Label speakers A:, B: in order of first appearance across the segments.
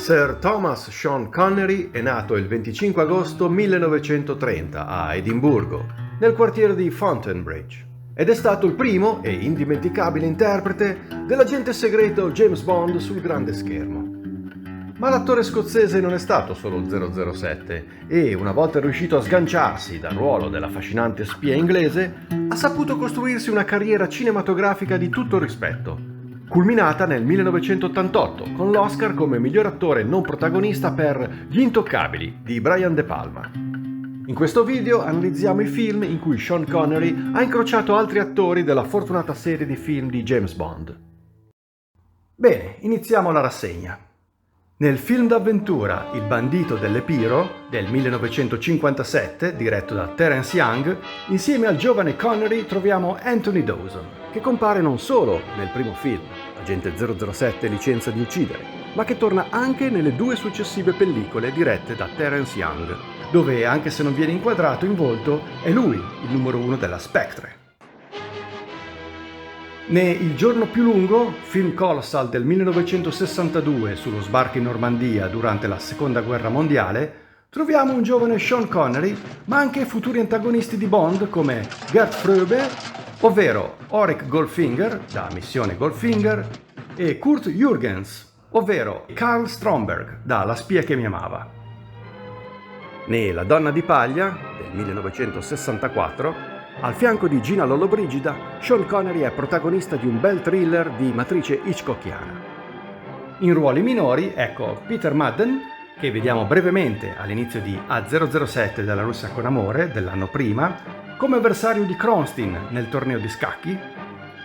A: Sir Thomas Sean Connery è nato il 25 agosto 1930 a Edimburgo, nel quartiere di Fontainebridge, ed è stato il primo e indimenticabile interprete dell'agente segreto James Bond sul grande schermo. Ma l'attore scozzese non è stato solo 007 e, una volta riuscito a sganciarsi dal ruolo dell'affascinante spia inglese, ha saputo costruirsi una carriera cinematografica di tutto rispetto, culminata nel 1988 con l'Oscar come miglior attore non protagonista per Gli Intoccabili di Brian De Palma. In questo video analizziamo i film in cui Sean Connery ha incrociato altri attori della fortunata serie di film di James Bond. Bene, iniziamo la rassegna. Nel film d'avventura Il bandito dell'Epiro del 1957, diretto da Terence Young, insieme al giovane Connery troviamo Anthony Dawson, che compare non solo nel primo film, Agente 007 Licenza di uccidere, ma che torna anche nelle due successive pellicole dirette da Terence Young, dove, anche se non viene inquadrato in volto, è lui il numero uno della Spectre. Né Il giorno più lungo, film colossal del 1962 sullo sbarco in Normandia durante la Seconda Guerra Mondiale, troviamo un giovane Sean Connery, ma anche futuri antagonisti di Bond come Gert Fröbe, ovvero Auric Goldfinger, da Missione Goldfinger, e Kurt Jürgens, ovvero Karl Stromberg, da La spia che mi amava. Né La donna di paglia, del 1964, al fianco di Gina Lollobrigida, Sean Connery è protagonista di un bel thriller di matrice hitchcockiana. In ruoli minori, ecco Peter Madden, che vediamo brevemente all'inizio di A007 della Russia con amore dell'anno prima, come avversario di Kronstein nel torneo di scacchi,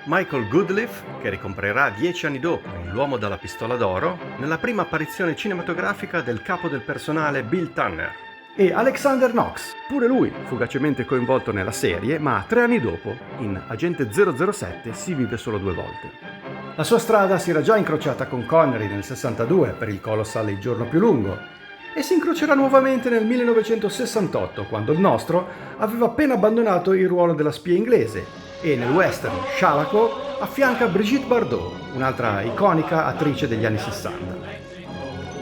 A: Michael Goodliff, che ricomprirà 10 anni dopo in L'uomo dalla pistola d'oro, nella prima apparizione cinematografica del capo del personale Bill Tanner, e Alexander Knox, pure lui fugacemente coinvolto nella serie, ma 3 anni dopo, in Agente 007 si vive solo 2 volte. La sua strada si era già incrociata con Connery nel 62 per il colossal Il giorno più lungo, e si incrocerà nuovamente nel 1968, quando il nostro aveva appena abbandonato il ruolo della spia inglese, e nel western Shalako affianca Brigitte Bardot, un'altra iconica attrice degli anni 60.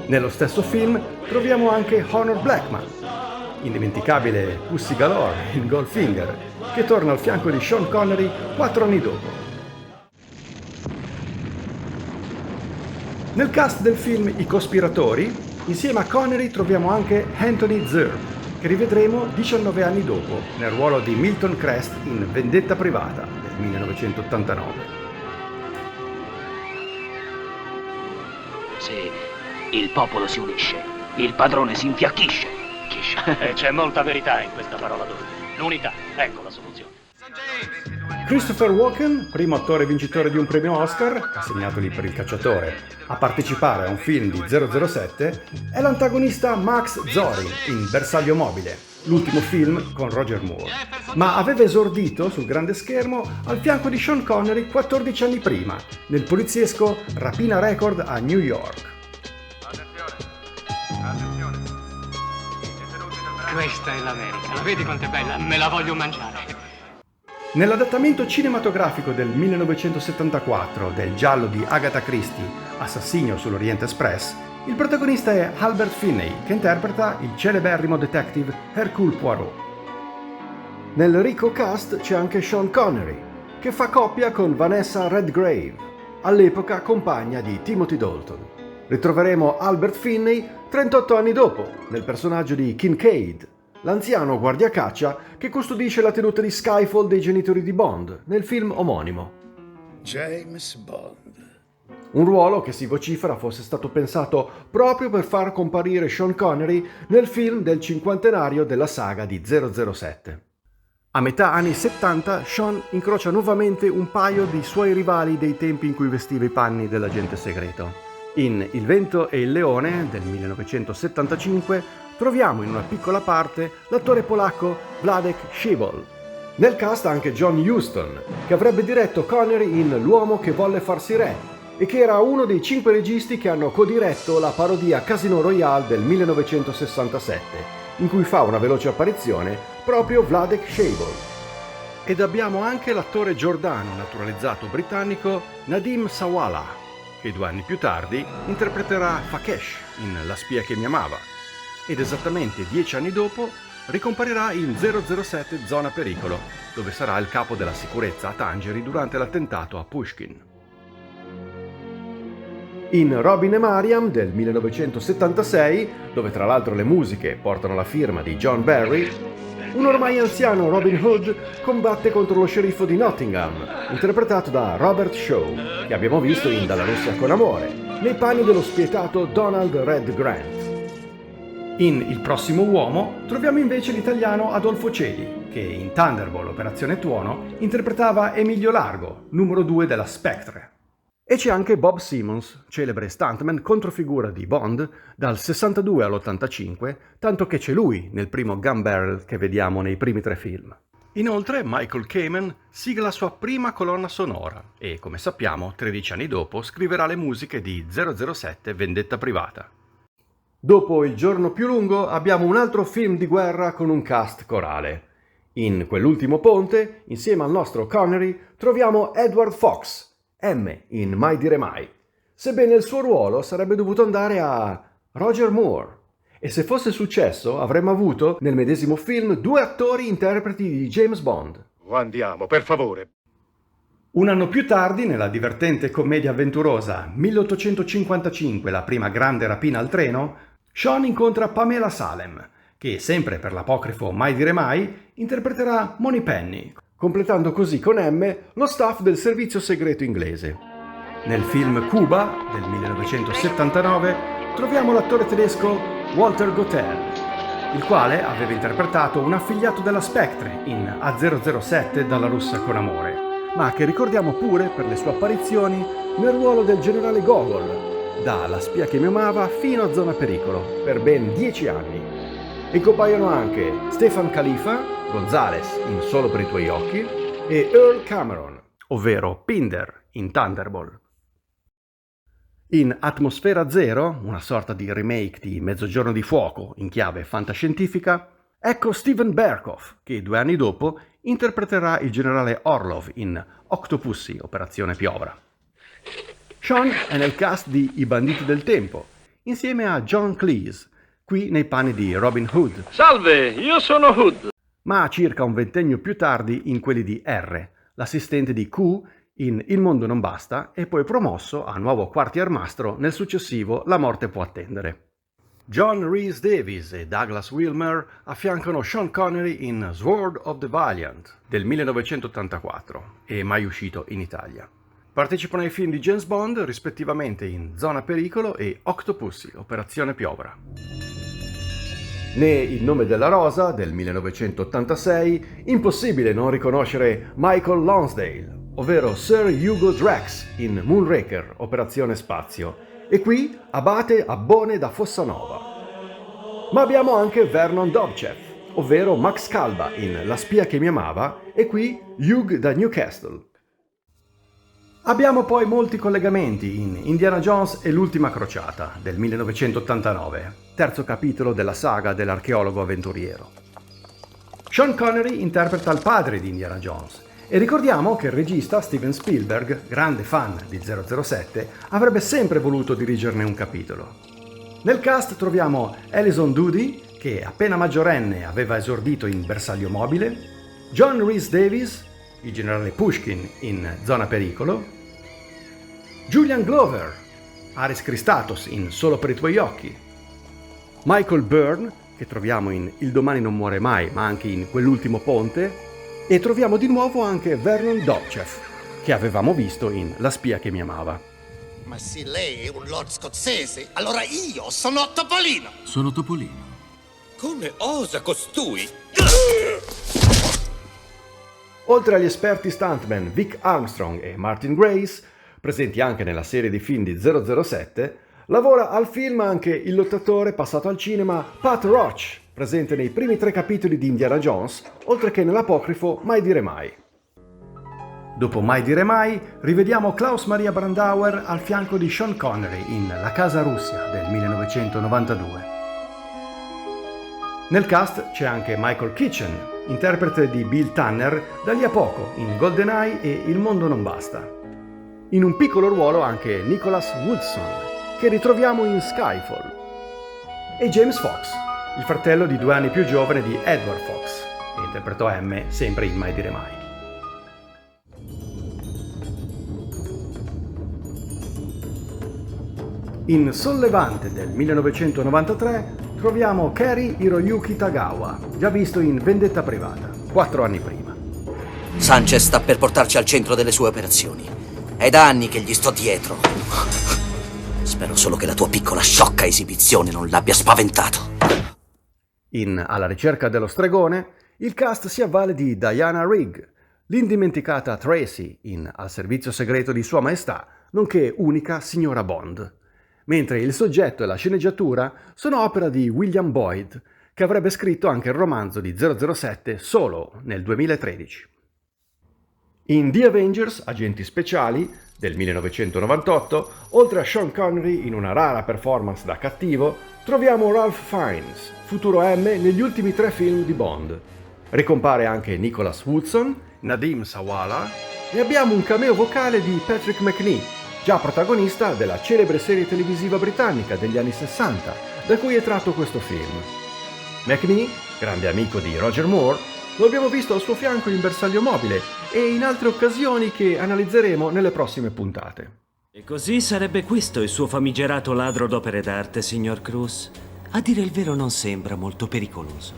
A: Nello stesso film troviamo anche Honor Blackman, indimenticabile Pussy Galore in Goldfinger, che torna al fianco di Sean Connery 4 anni dopo. Nel cast del film I cospiratori, insieme a Connery troviamo anche Anthony Zerbe, che rivedremo 19 anni dopo nel ruolo di Milton Crest in Vendetta privata del 1989.
B: Sì, il popolo si unisce, il padrone si infiacchisce.
C: E c'è molta verità in questa parola d'ordine. L'unità, ecco la soluzione.
A: Christopher Walken, primo attore vincitore di un premio Oscar, assegnatogli per Il cacciatore, a partecipare a un film di 007, è l'antagonista Max Zorin in Bersaglio mobile, l'ultimo film con Roger Moore, ma aveva esordito sul grande schermo al fianco di Sean Connery 14 anni prima, nel poliziesco Rapina Record a New York.
D: Questa è l'America, vedi quanto è bella, me la voglio mangiare.
A: Nell'adattamento cinematografico del 1974 del giallo di Agatha Christie, Assassinio sull'Orient Express, il protagonista è Albert Finney, che interpreta il celeberrimo detective Hercule Poirot. Nel ricco cast c'è anche Sean Connery, che fa coppia con Vanessa Redgrave, all'epoca compagna di Timothy Dalton. Ritroveremo Albert Finney 38 anni dopo, nel personaggio di Kincaid, l'anziano guardiacaccia che custodisce la tenuta di Skyfall dei genitori di Bond, nel film omonimo.
E: James Bond.
A: Un ruolo che si vocifera fosse stato pensato proprio per far comparire Sean Connery nel film del cinquantenario della saga di 007. A metà anni 70 Sean incrocia nuovamente un paio di suoi rivali dei tempi in cui vestiva i panni dell'agente segreto. In Il vento e il leone del 1975 troviamo in una piccola parte l'attore polacco Wladek Szybol. Nel cast anche John Huston, che avrebbe diretto Connery in L'uomo che volle farsi re e che era uno dei 5 registi che hanno codiretto la parodia Casino Royale del 1967, in cui fa una veloce apparizione proprio Wladek Szybol. Ed abbiamo anche l'attore giordano naturalizzato britannico Nadim Sawalha, che 2 anni più tardi interpreterà Fakesh in La spia che mi amava, ed esattamente 10 anni dopo ricomparirà in 007 Zona Pericolo, dove sarà il capo della sicurezza a Tangeri durante l'attentato a Pushkin. In Robin e Marian del 1976, dove tra l'altro le musiche portano la firma di John Barry, un ormai anziano Robin Hood combatte contro lo sceriffo di Nottingham, interpretato da Robert Shaw, che abbiamo visto in Dalla Russia con amore, nei panni dello spietato Donald Red Grant. In Il prossimo uomo troviamo invece l'italiano Adolfo Celi, che in Thunderball Operazione Tuono interpretava Emilio Largo, numero 2 della Spectre. E c'è anche Bob Simmons, celebre stuntman controfigura di Bond dal 62 all'85, tanto che c'è lui nel primo gun barrel che vediamo nei primi 3 film. Inoltre Michael Kamen sigla la sua prima colonna sonora e, come sappiamo, 13 anni dopo scriverà le musiche di 007 Vendetta privata. Dopo Il giorno più lungo abbiamo un altro film di guerra con un cast corale. In Quell'ultimo ponte, insieme al nostro Connery, troviamo Edward Fox, M in Mai dire mai, sebbene il suo ruolo sarebbe dovuto andare a Roger Moore. E se fosse successo avremmo avuto nel medesimo film 2 attori interpreti di James Bond.
E: Andiamo, per favore.
A: Un anno più tardi, nella divertente commedia avventurosa 1855, la prima grande rapina al treno, Sean incontra Pamela Salem, che, sempre per l'apocrifo Mai dire mai, interpreterà Moneypenny, completando così con M lo staff del servizio segreto inglese. Nel film Cuba, del 1979, troviamo l'attore tedesco Walter Gotell, il quale aveva interpretato un affiliato della Spectre in A007 Dalla Russia con amore, ma che ricordiamo pure per le sue apparizioni nel ruolo del generale Gogol, da La spia che mi amava fino a Zona Pericolo, per ben 10 anni. E compaiono anche Stefan Khalifa, Gonzales in Solo per i tuoi occhi, e Earl Cameron, ovvero Pinder in Thunderball. In Atmosfera Zero, una sorta di remake di Mezzogiorno di fuoco in chiave fantascientifica, ecco Steven Berkoff, che 2 anni dopo interpreterà il generale Orlov in Octopussy, Operazione Piovra. Sean è nel cast di I banditi del tempo, insieme a John Cleese, qui nei panni di Robin Hood.
F: Salve, io sono Hood.
A: Ma circa un ventennio più tardi in quelli di R, l'assistente di Q in Il mondo non basta, e poi promosso a nuovo quartiermastro nel successivo La morte può attendere. John Rhys Davies e Douglas Wilmer affiancano Sean Connery in Sword of the Valiant del 1984 e mai uscito in Italia. Partecipano ai film di James Bond rispettivamente in Zona Pericolo e Octopussy, Operazione Piovra. Né Il nome della rosa del 1986, impossibile non riconoscere Michael Lonsdale, ovvero Sir Hugo Drax in Moonraker, Operazione Spazio, e qui abate Abbone da Fossanova. Ma abbiamo anche Vernon Dobchev, ovvero Max Calba in La spia che mi amava, e qui Hugh da Newcastle. Abbiamo poi molti collegamenti in Indiana Jones e l'ultima crociata del 1989, terzo capitolo della saga dell'archeologo avventuriero. Sean Connery interpreta il padre di Indiana Jones e ricordiamo che il regista Steven Spielberg, grande fan di 007, avrebbe sempre voluto dirigerne un capitolo. Nel cast troviamo Alison Doody, che appena maggiorenne aveva esordito in Bersaglio mobile, John Rhys Davies, il generale Pushkin in Zona Pericolo, Julian Glover, Aris Christatos in Solo per i tuoi occhi, Michael Byrne, che troviamo in Il domani non muore mai, ma anche in Quell'ultimo ponte, e troviamo di nuovo anche Vernon Dobchev, che avevamo visto in La spia che mi amava.
G: Ma se lei è un lord scozzese, allora io sono Topolino!
H: Sono Topolino.
G: Come osa costui?
A: Oltre agli esperti stuntman Vic Armstrong e Martin Grace, presenti anche nella serie di film di 007, lavora al film anche il lottatore passato al cinema Pat Roach, presente nei primi 3 capitoli di Indiana Jones, oltre che nell'apocrifo Mai dire mai. Dopo Mai dire mai, rivediamo Klaus Maria Brandauer al fianco di Sean Connery in La casa Russia del 1992. Nel cast c'è anche Michael Kitchen, interprete di Bill Tanner da lì a poco in GoldenEye e Il mondo non basta. In un piccolo ruolo anche Nicholas Woodson, che ritroviamo in Skyfall, e James Fox, il fratello di 2 anni più giovane di Edward Fox, che interpretò M sempre in Mai dire mai. In Sollevante del 1993 troviamo Cary Hiroyuki Tagawa, già visto in Vendetta privata, 4 anni prima.
H: Sanchez sta per portarci al centro delle sue operazioni. È da anni che gli sto dietro. Spero solo che la tua piccola sciocca esibizione non l'abbia spaventato.
A: In Alla ricerca dello stregone, il cast si avvale di Diana Rigg, l'indimenticata Tracy in Al servizio segreto di Sua Maestà, nonché unica signora Bond. Mentre il soggetto e la sceneggiatura sono opera di William Boyd, che avrebbe scritto anche il romanzo di 007 solo nel 2013. In The Avengers, Agenti Speciali, del 1998, oltre a Sean Connery in una rara performance da cattivo, troviamo Ralph Fiennes, futuro M negli ultimi 3 film di Bond. Ricompare anche Nicholas Woodson, Nadim Sawala e abbiamo un cameo vocale di Patrick Macnee, già protagonista della celebre serie televisiva britannica degli anni 60, da cui è tratto questo film. Macnee, grande amico di Roger Moore, lo abbiamo visto al suo fianco in Bersaglio Mobile e in altre occasioni che analizzeremo nelle prossime puntate.
I: E così sarebbe questo il suo famigerato ladro d'opere d'arte, signor Cruz? A dire il vero non sembra molto pericoloso.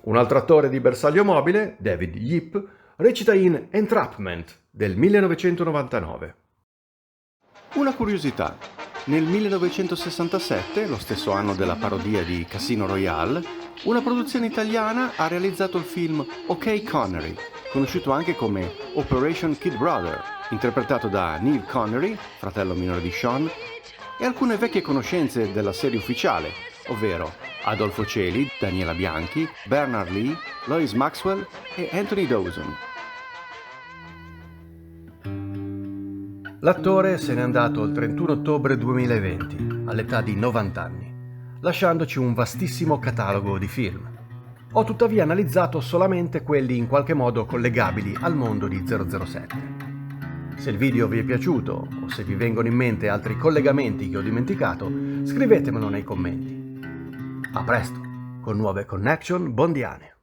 A: Un altro attore di Bersaglio Mobile, David Yip, recita in Entrapment del 1999. Una curiosità: nel 1967, lo stesso anno della parodia di Casino Royale, una produzione italiana ha realizzato il film OK Connery, conosciuto anche come Operation Kid Brother, interpretato da Neil Connery, fratello minore di Sean, e alcune vecchie conoscenze della serie ufficiale, ovvero Adolfo Celi, Daniela Bianchi, Bernard Lee, Lois Maxwell e Anthony Dawson. L'attore se n'è andato il 31 ottobre 2020, all'età di 90 anni, lasciandoci un vastissimo catalogo di film. Ho tuttavia analizzato solamente quelli in qualche modo collegabili al mondo di 007. Se il video vi è piaciuto o se vi vengono in mente altri collegamenti che ho dimenticato, scrivetemelo nei commenti. A presto, con nuove connection bondiane.